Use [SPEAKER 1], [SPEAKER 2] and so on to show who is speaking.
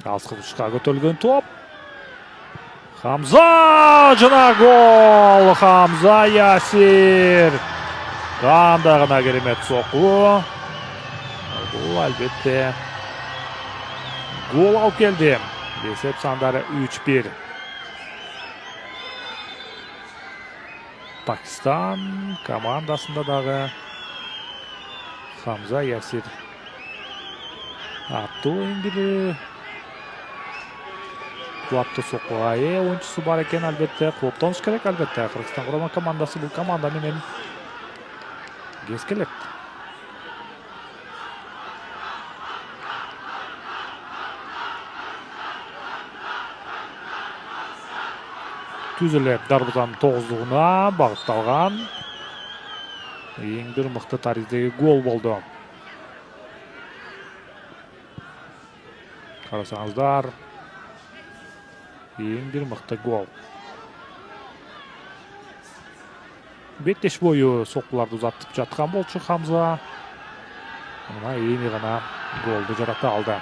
[SPEAKER 1] Алысқы ұшқа көтөлгөн топ. Хамза жана гол. Хамза Ясир. Қандай ғана керемет соққы. Бұл әлбетте гол алып келді. Есеп сандары 3-1. Пакистан командасында дағы Хамза Ясир атты ойындыры. Қуатты соққыға ойыншысы бар екен, әлбетте. Қуаптаныш керек, әлбетте. Қырғызстан құрама командасы бұл команда менен кез келет. Түзіліп дарбызан 9-лығына бағытталған. Ең бір мықты тарихтегі гол болды. Қарасаңыздар, ең бір мықты гол. Беттеш бойы соққыларды ұзаттып жатқан болшы Хамза. Мұна ең ғана голды жарата алды.